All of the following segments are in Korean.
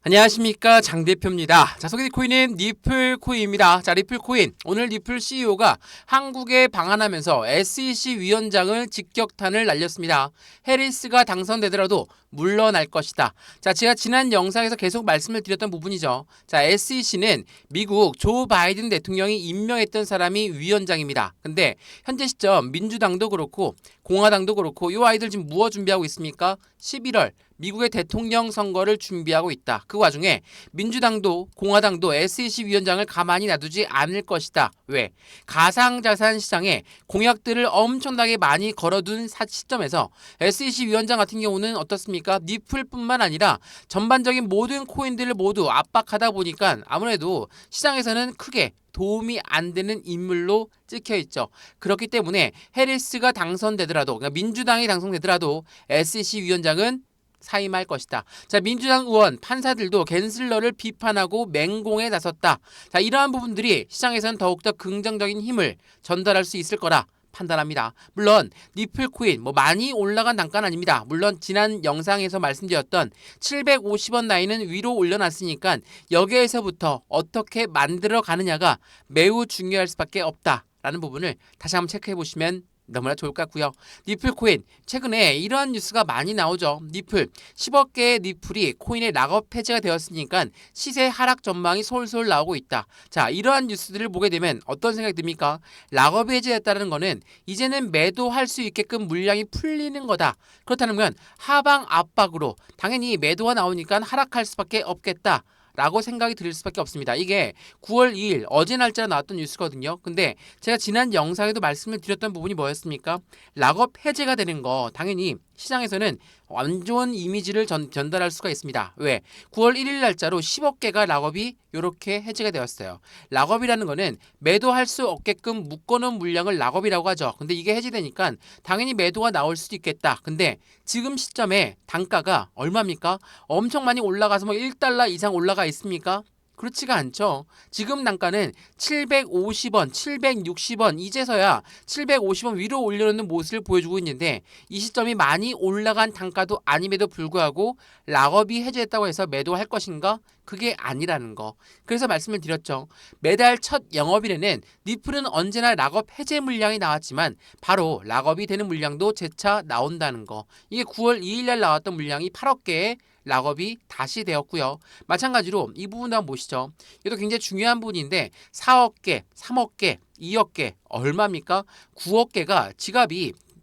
안녕하십니까, 장 대표입니다. 자, 소개될 코인은 리플코인입니다. 자, 리플코인, 오늘 리플 CEO가 한국에 방한하면서 SEC 위원장을 직격탄을 날렸습니다. 해리스가 당선되더라도 물러날 것이다. 자, 제가 지난 영상에서 계속 말씀을 드렸던 부분이죠. 자, SEC는 미국 조 바이든 대통령이 임명했던 사람이 위원장입니다. 근데 현재 시점 민주당도 그렇고 공화당도 그렇고 이 아이들 지금 무엇 준비하고 있습니까? 11월 미국의 대통령 선거를 준비하고 있다. 그 와중에 민주당도 공화당도 SEC 위원장을 가만히 놔두지 않을 것이다. 왜? 가상자산 시장에 공약들을 엄청나게 많이 걸어둔 시점에서 SEC 위원장 같은 경우는 어떻습니까? 니플뿐만 아니라 전반적인 모든 코인들을 모두 압박하다 보니까 아무래도 시장에서는 크게 도움이 안 되는 인물로 찍혀 있죠. 그렇기 때문에 해리스가 당선되더라도, 그러니까 민주당이 당선되더라도 SEC 위원장은 사임할 것이다. 자, 민주당 의원, 판사들도 갠슬러를 비판하고 맹공에 나섰다. 자, 이러한 부분들이 시장에서는 더욱더 긍정적인 힘을 전달할 수 있을 거라 판단합니다. 물론 리플코인 많이 올라간 단가는 아닙니다. 물론 지난 영상에서 말씀드렸던 750원 라인은 위로 올려놨으니까 여기에서부터 어떻게 만들어 가느냐가 매우 중요할 수밖에 없다라는 부분을 다시 한번 체크해 보시면 너무나 좋을 것 같고요. 리플코인, 최근에 이러한 뉴스가 많이 나오죠. 리플, 10억 개의 리플이 코인의 락업 해제가 되었으니까 시세 하락 전망이 솔솔 나오고 있다. 자, 이러한 뉴스들을 보게 되면 어떤 생각이 듭니까? 락업이 해제됐다는 거는 이제는 매도할 수 있게끔 물량이 풀리는 거다. 그렇다면 하방 압박으로 당연히 매도가 나오니까 하락할 수밖에 없겠다. 라고 생각이 들 수밖에 없습니다. 이게 9월 2일 어제 날짜로 나왔던 뉴스거든요. 근데 제가 지난 영상에도 말씀을 드렸던 부분이 뭐였습니까? 락업 해제가 되는 거 당연히 시장에서는 안 좋은 이미지를 전달할 수가 있습니다. 왜? 9월 1일 날짜로 10억 개가 락업이 이렇게 해제가 되었어요. 락업이라는 거는 매도할 수 없게끔 묶어놓은 물량을 락업이라고 하죠. 근데 이게 해제되니까 당연히 매도가 나올 수도 있겠다. 근데 지금 시점에 단가가 얼마입니까? 엄청 많이 올라가서 1달러 이상 올라가 있습니까? 그렇지가 않죠. 지금 단가는 750원, 760원 이제서야 750원 위로 올려놓는 모습을 보여주고 있는데 이 시점이 많이 올라간 단가도 아님에도 불구하고 락업이 해제했다고 해서 매도할 것인가? 그게 아니라는 거. 그래서 말씀을 드렸죠. 매달 첫 영업일에는 리플은 언제나 락업 해제 물량이 나왔지만 바로 락업이 되는 물량도 재차 나온다는 거. 이게 9월 2일 날 나왔던 물량이 8억 개의 락업이 다시 되었고요. 마찬가지로 이 부분도 한번 보시죠. 이것도 굉장히 중요한 부분인데 4억 개, 3억 개, 2억 개 얼마입니까? 9억 개가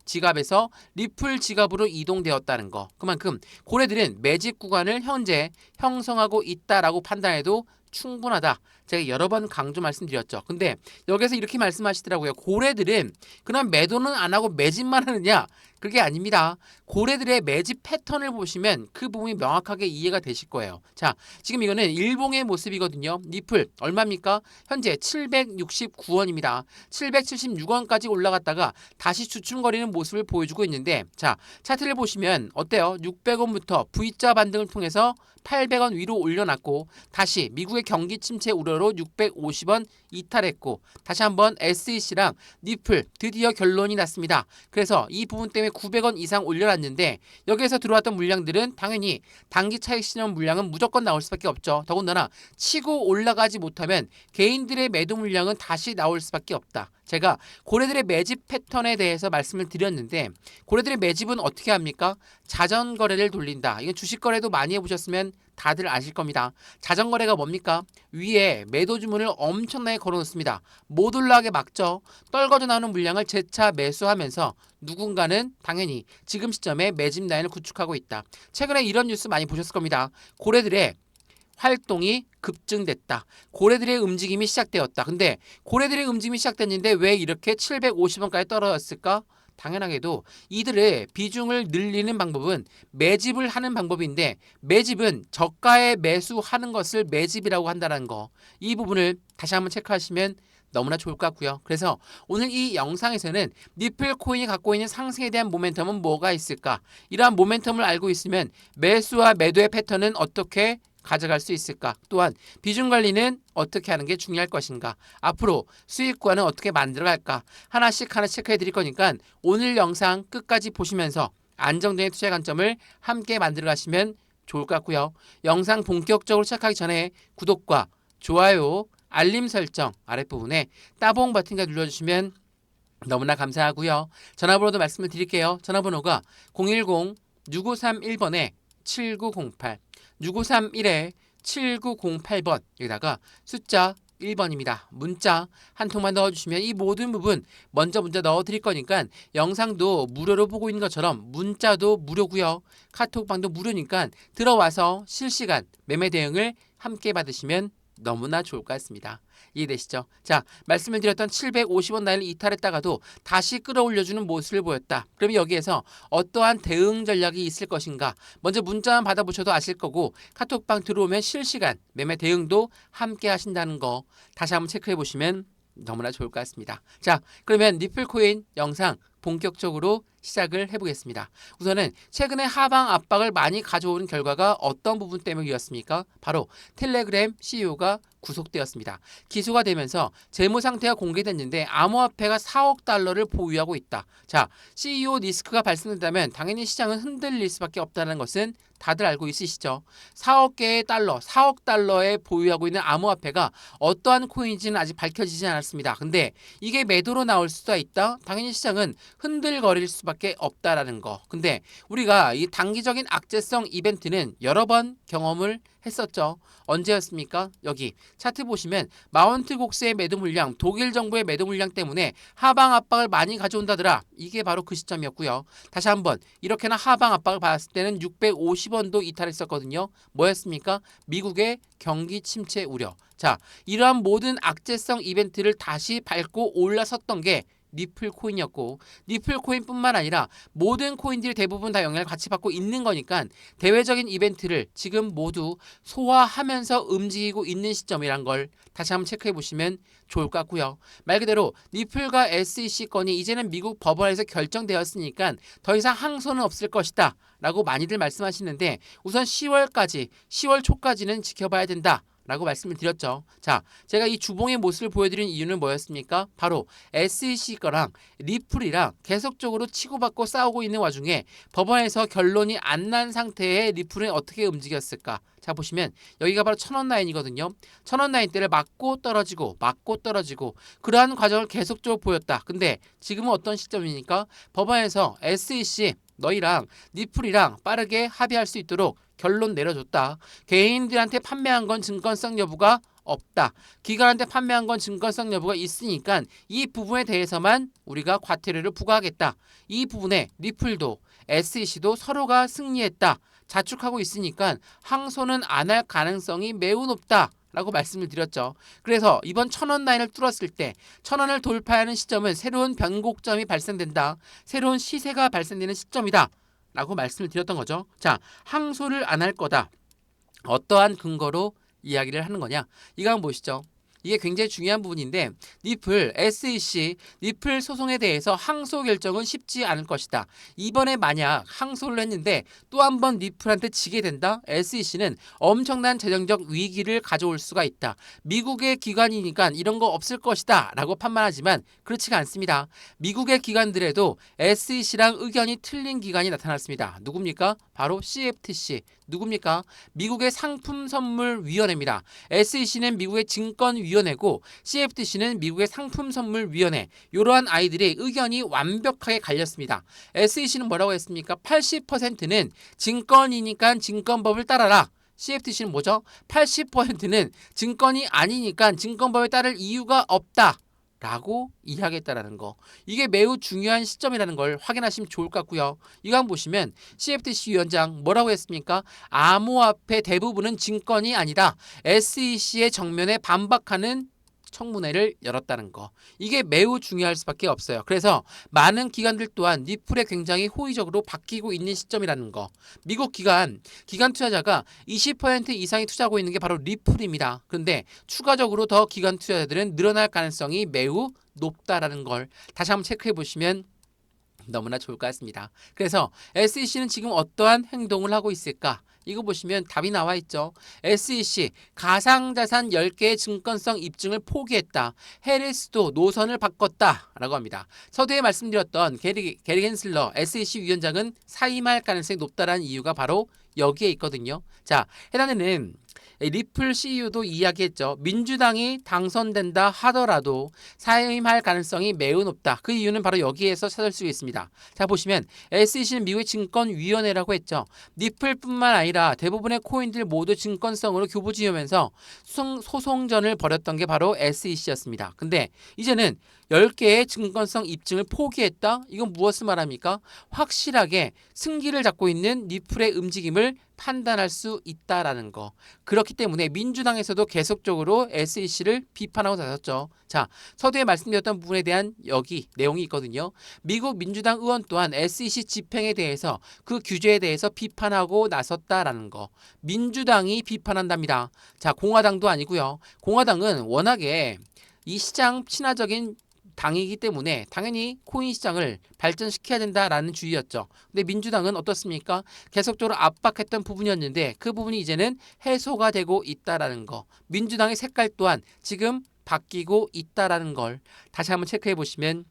지갑에서 리플 지갑으로 이동되었다는 거. 그만큼 고래들은 매집 구간을 현재 형성하고 있다라고 판단해도 충분하다. 제가 여러 번 강조 말씀드렸죠. 근데 여기서 이렇게 말씀하시더라고요. 고래들은 그럼 매도는 안 하고 매집만 하느냐? 그게 아닙니다. 고래들의 매집 패턴을 보시면 그 부분이 명확하게 이해가 되실 거예요. 자, 지금 이거는 일봉의 모습이거든요. 리플 얼마입니까? 현재 769원입니다. 776원까지 올라갔다가 다시 주춤거리는 모습을 보여주고 있는데, 자, 차트를 보시면 어때요? 600원부터 V자 반등을 통해서 800원 위로 올려놨고 다시 미국의 경기 침체 우려로 650원 이탈했고 다시 한번 SEC랑 리플 드디어 결론이 났습니다. 그래서 이 부분 때문에 900원 이상 올려놨는데 여기에서 들어왔던 물량들은 당연히 단기 차익 실현 물량은 무조건 나올 수밖에 없죠. 더군다나 치고 올라가지 못하면 개인들의 매도 물량은 다시 나올 수밖에 없다. 제가 고래들의 매집 패턴에 대해서 말씀을 드렸는데 고래들의 매집은 어떻게 합니까? 자전거래를 돌린다. 이건 주식거래도 많이 해보셨으면 다들 아실 겁니다. 자전거래가 뭡니까? 위에 매도 주문을 엄청나게 걸어놓습니다. 못 올라가게 막죠. 떨궈져 나오는 물량을 재차 매수하면서 누군가는 당연히 지금 시점에 매집 라인을 구축하고 있다. 최근에 이런 뉴스 많이 보셨을 겁니다. 고래들의 활동이 급증됐다. 고래들의 움직임이 시작되었다. 근데 고래들의 움직임이 시작됐는데 왜 이렇게 750원까지 떨어졌을까? 당연하게도 이들의 비중을 늘리는 방법은 매집을 하는 방법인데 매집은 저가에 매수하는 것을 매집이라고 한다는 거. 이 부분을 다시 한번 체크하시면 너무나 좋을 것 같고요. 그래서 오늘 이 영상에서는 리플 코인이 갖고 있는 상승에 대한 모멘텀은 뭐가 있을까? 이러한 모멘텀을 알고 있으면 매수와 매도의 패턴은 어떻게 가져갈 수 있을까? 또한 비중 관리는 어떻게 하는 게 중요할 것인가? 앞으로 수익 구간은 어떻게 만들어갈까? 하나씩 체크해 드릴 거니까 오늘 영상 끝까지 보시면서 안정적인 투자 관점을 함께 만들어 가시면 좋을 것 같고요. 영상 본격적으로 시작하기 전에 구독과 좋아요, 알림 설정 아랫부분에 따봉 버튼까지 눌러주시면 너무나 감사하고요. 전화번호도 말씀을 드릴게요. 전화번호가 010-6531번에 7908, 6531에 7908번, 여기다가 숫자 1번입니다. 문자 한 통만 넣어주시면 이 모든 부분 먼저 문자 넣어드릴 거니까 영상도 무료로 보고 있는 것처럼 문자도 무료고요. 카톡방도 무료니까 들어와서 실시간 매매 대응을 함께 받으시면 너무나 좋을 것 같습니다. 이해되시죠? 자, 말씀을 드렸던 750원 라인을 이탈했다가도 다시 끌어올려주는 모습을 보였다. 그러면 여기에서 어떠한 대응 전략이 있을 것인가? 먼저 문자만 받아보셔도 아실 거고 카톡방 들어오면 실시간 매매 대응도 함께 하신다는 거 다시 한번 체크해 보시면 너무나 좋을 것 같습니다. 자, 그러면 리플코인 영상 본격적으로 시작을 해보겠습니다. 우선은 최근에 하방 압박을 많이 가져오는 결과가 어떤 부분 때문이었습니까? 바로 텔레그램 CEO가 구속되었습니다. 기소가 되면서 재무 상태가 공개됐는데 암호화폐가 4억 달러를 보유하고 있다. 자, CEO 리스크가 발생된다면 당연히 시장은 흔들릴 수밖에 없다는 것은 다들 알고 있으시죠? 4억 개의 달러, 4억 달러에 보유하고 있는 암호화폐가 어떠한 코인인지는 아직 밝혀지지 않았습니다. 근데 이게 매도로 나올 수가 있다? 당연히 시장은 흔들거릴 수밖에 없다라는 거. 근데 우리가 이 단기적인 악재성 이벤트는 여러 번 경험을 했었죠. 언제였습니까? 여기 차트 보시면 마운트 곡스의 매도 물량, 독일 정부의 매도 물량 때문에 하방 압박을 많이 가져온다더라. 이게 바로 그 시점이었고요. 다시 한번 이렇게나 하방 압박을 받았을 때는 650원도 이탈했었거든요. 뭐였습니까? 미국의 경기 침체 우려. 자, 이러한 모든 악재성 이벤트를 다시 밟고 올라섰던 게 리플 코인이었고, 리플 코인뿐만 아니라 모든 코인들이 대부분 다 영향을 같이 받고 있는 거니까 대외적인 이벤트를 지금 모두 소화하면서 움직이고 있는 시점이란 걸 다시 한번 체크해 보시면 좋을 것 같고요. 말 그대로 리플과 SEC 건이 이제는 미국 법원에서 결정되었으니까 더 이상 항소는 없을 것이다 라고 많이들 말씀하시는데, 우선 10월 초까지는 지켜봐야 된다 라고 말씀을 드렸죠. 자, 제가 이 주봉의 모습을 보여드린 이유는 뭐였습니까? 바로 SEC 거랑 리플이랑 계속적으로 치고받고 싸우고 있는 와중에 법원에서 결론이 안 난 상태의 리플은 어떻게 움직였을까? 자, 보시면 여기가 바로 1000원 라인이거든요. 1000원 라인대를 맞고 떨어지고 그러한 과정을 계속적으로 보였다. 근데 지금은 어떤 시점입니까? 법원에서 SEC 너희랑 리플이랑 빠르게 합의할 수 있도록 결론 내려줬다. 개인들한테 판매한 건 증권성 여부가 없다. 기관한테 판매한 건 증권성 여부가 있으니까 이 부분에 대해서만 우리가 과태료를 부과하겠다. 이 부분에 리플도 SEC도 서로가 승리했다. 자축하고 있으니까 항소는 안 할 가능성이 매우 높다. 라고 말씀을 드렸죠. 그래서 이번 1000원 라인을 뚫었을 때 1000원을 돌파하는 시점은 새로운 변곡점이 발생된다. 새로운 시세가 발생되는 시점이다. 라고 말씀을 드렸던 거죠. 자, 항소를 안 할 거다. 어떠한 근거로 이야기를 하는 거냐? 이거 한번 보시죠. 이게 굉장히 중요한 부분인데 리플, SEC, 리플 소송에 대해서 항소 결정은 쉽지 않을 것이다. 이번에 만약 항소를 했는데 또 한 번 리플한테 지게 된다? SEC는 엄청난 재정적 위기를 가져올 수가 있다. 미국의 기관이니까 이런 거 없을 것이다 라고 판단하지만 그렇지가 않습니다. 미국의 기관들에도 SEC랑 의견이 틀린 기관이 나타났습니다. 누굽니까? 바로 CFTC. 누굽니까? 미국의 상품선물위원회입니다. SEC는 미국의 증권위원회고 CFTC는 미국의 상품선물위원회. 이러한 아이들의 의견이 완벽하게 갈렸습니다. SEC는 뭐라고 했습니까? 80%는 증권이니까 증권법을 따라라. CFTC는 뭐죠? 80%는 증권이 아니니까 증권법에 따를 이유가 없다. 라고 이야기했다라는 거. 이게 매우 중요한 시점이라는 걸 확인하시면 좋을 것 같고요. 이거 한번 보시면 CFTC 위원장 뭐라고 했습니까? 암호화폐 대부분은 증권이 아니다. SEC의 정면에 반박하는 청문회를 열었다는 거. 이게 매우 중요할 수밖에 없어요. 그래서 많은 기관들 또한 리플에 굉장히 호의적으로 바뀌고 있는 시점이라는 거. 미국 기관 투자자가 20% 이상이 투자하고 있는 게 바로 리플입니다. 그런데 추가적으로 더 기관 투자자들은 늘어날 가능성이 매우 높다라는 걸 다시 한번 체크해 보시면 너무나 좋을 것 같습니다. 그래서 SEC는 지금 어떠한 행동을 하고 있을까? 이거 보시면 답이 나와 있죠. SEC 가상자산 10개의 증권성 입증을 포기했다. 해리스도 노선을 바꿨다 라고 합니다. 서두에 말씀드렸던 게리 헨슬러 SEC 위원장은 사임할 가능성이 높다라는 이유가 바로 여기에 있거든요. 자, 해당되는 리플 CEO도 이야기했죠. 민주당이 당선된다 하더라도 사임할 가능성이 매우 높다. 그 이유는 바로 여기에서 찾을 수 있습니다. 자, 보시면 SEC는 미국의 증권위원회라고 했죠. 리플뿐만 아니라 대부분의 코인들 모두 증권성으로 교부지으면서 소송전을 벌였던 게 바로 SEC였습니다. 근데 이제는 10개의 증권성 입증을 포기했다? 이건 무엇을 말합니까? 확실하게 승기를 잡고 있는 리플의 움직임을 판단할 수 있다라는 거. 그렇기 때문에 민주당에서도 계속적으로 SEC를 비판하고 나섰죠. 자, 서두에 말씀드렸던 부분에 대한 여기 내용이 있거든요. 미국 민주당 의원 또한 SEC 집행에 대해서 그 규제에 대해서 비판하고 나섰다라는 거. 민주당이 비판한답니다. 자, 공화당도 아니고요. 공화당은 워낙에 이 시장 친화적인 당이기 때문에 당연히 코인 시장을 발전시켜야 된다라는 주의였죠. 근데 민주당은 어떻습니까? 계속적으로 압박했던 부분이었는데 그 부분이 이제는 해소가 되고 있다라는 거. 민주당의 색깔 또한 지금 바뀌고 있다라는 걸 다시 한번 체크해 보시면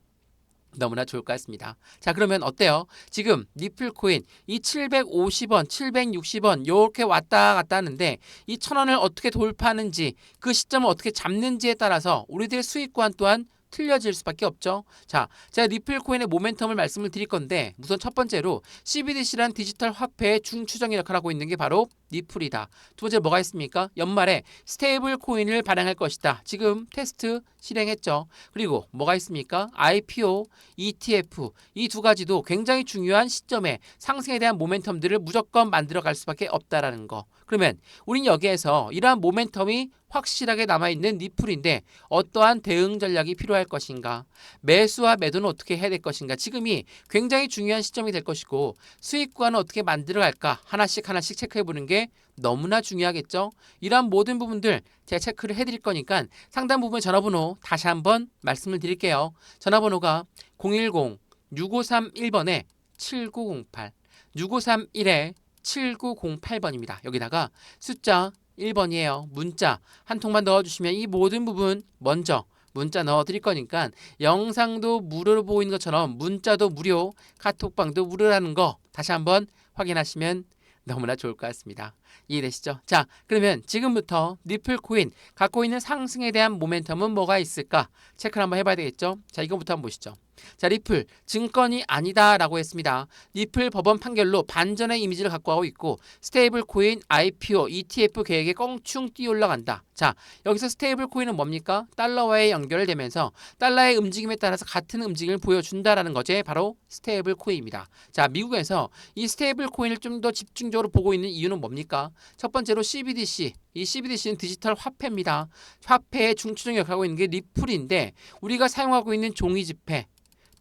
너무나 좋을 것 같습니다. 자, 그러면 어때요? 지금 리플 코인 이 750원, 760원 이렇게 왔다 갔다 하는데 이 1000원을 어떻게 돌파하는지 그 시점을 어떻게 잡는지에 따라서 우리들의 수익관 또한 틀려질 수밖에 없죠. 자, 제가 리플 코인의 모멘텀을 말씀을 드릴 건데 우선 첫 번째로 CBDC란 디지털 화폐의 중추적인 역할을 하고 있는 게 바로 리플이다. 두 번째 뭐가 있습니까? 연말에 스테이블 코인을 발행할 것이다. 지금 테스트 실행했죠. 그리고 뭐가 있습니까? IPO, ETF 이 두 가지도 굉장히 중요한 시점에 상승에 대한 모멘텀들을 무조건 만들어 갈 수밖에 없다라는 거. 그러면 우린 여기에서 이러한 모멘텀이 확실하게 남아있는 리플인데 어떠한 대응 전략이 필요할 것인가? 매수와 매도는 어떻게 해야 될 것인가? 지금이 굉장히 중요한 시점이 될 것이고 수익 구간은 어떻게 만들어 갈까? 하나씩 체크해 보는 게 너무나 중요하겠죠? 이러한 모든 부분들 제가 체크를 해드릴 거니까 상당 부분의 전화번호 다시 한번 말씀을 드릴게요. 전화번호가 010-6531번에 7908 6531에 7908번입니다. 여기다가 숫자 1번이에요. 문자 한 통만 넣어주시면 이 모든 부분 먼저 문자 넣어드릴 거니까 영상도 무료로 보이는 것처럼 문자도 무료, 카톡방도 무료라는 거 다시 한번 확인하시면 너무나 좋을 것 같습니다. 이해되시죠? 자, 그러면 지금부터 리플 코인 갖고 있는 상승에 대한 모멘텀은 뭐가 있을까? 체크를 한번 해봐야 되겠죠? 자, 이거부터 한번 보시죠. 자, 리플 증권이 아니다라고 했습니다. 리플 법원 판결로 반전의 이미지를 갖고 가고 있고 스테이블 코인, IPO, ETF 계획에 껑충 뛰어 올라간다. 자, 여기서 스테이블 코인은 뭡니까? 달러와의 연결되면서 달러의 움직임에 따라서 같은 움직임을 보여준다라는 거지 바로 스테이블 코인입니다. 자, 미국에서 이 스테이블 코인을 좀 더 집중적으로 보고 있는 이유는 뭡니까? 첫 번째로 CBDC. 이 CBDC는 디지털 화폐입니다. 화폐의 중추적인 역할을 하고 있는 게 리플인데 우리가 사용하고 있는 종이지폐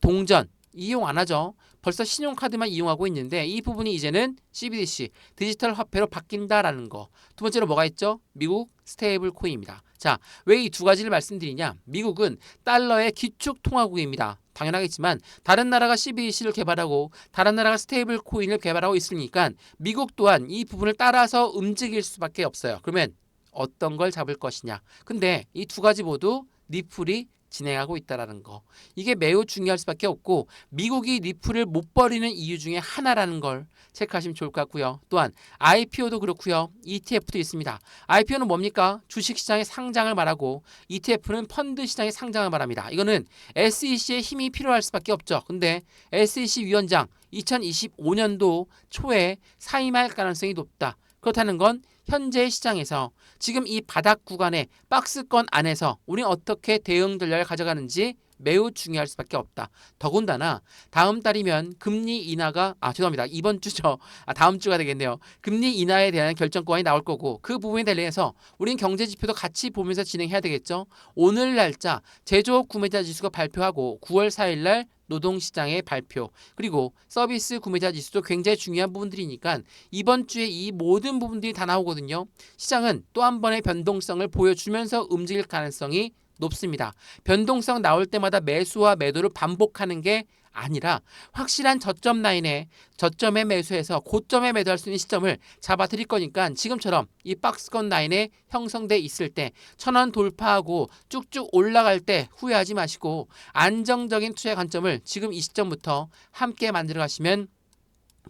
동전 이용 안 하죠. 벌써 신용카드만 이용하고 있는데 이 부분이 이제는 CBDC 디지털 화폐로 바뀐다라는 거. 두 번째로 뭐가 있죠? 미국 스테이블 코인입니다. 자, 왜 이 두 가지를 말씀드리냐? 미국은 달러의 기축 통화국입니다. 당연하겠지만 다른 나라가 CBDC를 개발하고 다른 나라가 스테이블 코인을 개발하고 있으니까 미국 또한 이 부분을 따라서 움직일 수밖에 없어요. 그러면 어떤 걸 잡을 것이냐? 근데 이 두 가지 모두 리플이 진행하고 있다라는 거. 이게 매우 중요할 수밖에 없고 미국이 리플을 못 버리는 이유 중에 하나라는 걸 체크하시면 좋을 것 같고요. 또한 IPO도 그렇고요. ETF도 있습니다. IPO는 뭡니까? 주식시장의 상장을 말하고 ETF는 펀드 시장의 상장을 말합니다. 이거는 SEC의 힘이 필요할 수밖에 없죠. 근데 SEC 위원장 2025년도 초에 사임할 가능성이 높다. 그렇다는 건 현재 시장에서 지금 이 바닥 구간의 박스권 안에서 우리는 어떻게 대응 전략을 가져가는지 매우 중요할 수밖에 없다. 더군다나 다음 달이면 금리 인하가 죄송합니다. 이번 주죠. 다음 주가 되겠네요. 금리 인하에 대한 결정권이 나올 거고 그 부분에 대해서 우리는 경제 지표도 같이 보면서 진행해야 되겠죠. 오늘 날짜 제조업 구매자 지수가 발표하고 9월 4일 날 노동시장의 발표 그리고 서비스 구매자 지수도 굉장히 중요한 부분들이니까 이번 주에 이 모든 부분들이 다 나오거든요. 시장은 또 한 번의 변동성을 보여주면서 움직일 가능성이 높습니다. 변동성 나올 때마다 매수와 매도를 반복하는 게 아니라 확실한 저점 라인에 저점에 매수해서 고점에 매도할 수 있는 시점을 잡아 드릴 거니까 지금처럼 이 박스권 라인에 형성돼 있을 때 1,000원 돌파하고 쭉쭉 올라갈 때 후회하지 마시고 안정적인 투자의 관점을 지금 이 시점부터 함께 만들어 가시면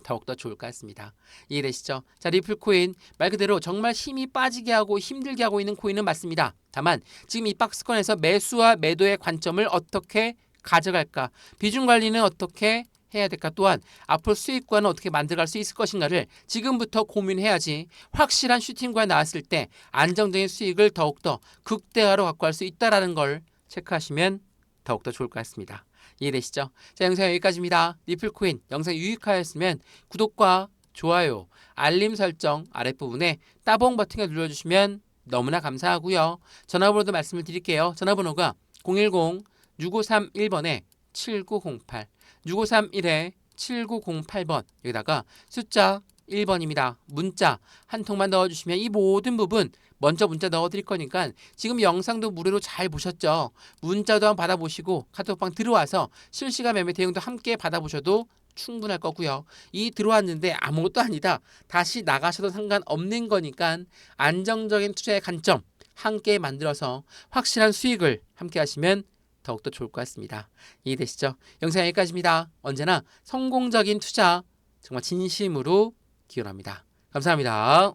더욱더 좋을 것 같습니다. 이해되시죠? 자, 리플코인 말 그대로 정말 힘이 빠지게 하고 힘들게 하고 있는 코인은 맞습니다. 다만 지금 이 박스권에서 매수와 매도의 관점을 어떻게 가져갈까? 비중 관리는 어떻게 해야 될까? 또한 앞으로 수익관은 어떻게 만들어갈 수 있을 것인가를 지금부터 고민해야지 확실한 슈팅관이 나왔을 때 안정적인 수익을 더욱더 극대화로 갖고 갈 수 있다는 걸 체크하시면 더욱더 좋을 것 같습니다. 이해되시죠? 자, 영상 여기까지입니다. 리플코인 영상 유익하였으면 구독과 좋아요, 알림 설정 아랫부분에 따봉 버튼을 눌러주시면 너무나 감사하고요. 전화번호도 말씀을 드릴게요. 전화번호가 010-6531번에 7908 6531에 7908번 여기다가 숫자 1번입니다. 문자 한 통만 넣어주시면 이 모든 부분 먼저 문자 넣어드릴 거니까 지금 영상도 무료로 잘 보셨죠? 문자도 한번 받아보시고 카톡방 들어와서 실시간 매매 대응도 함께 받아보셔도 충분할 거고요. 이 들어왔는데 아무것도 아니다. 다시 나가셔도 상관없는 거니까 안정적인 투자의 관점 함께 만들어서 확실한 수익을 함께 하시면 더욱더 좋을 것 같습니다. 이해되시죠? 영상 여기까지입니다. 언제나 성공적인 투자 정말 진심으로 기원합니다. 감사합니다.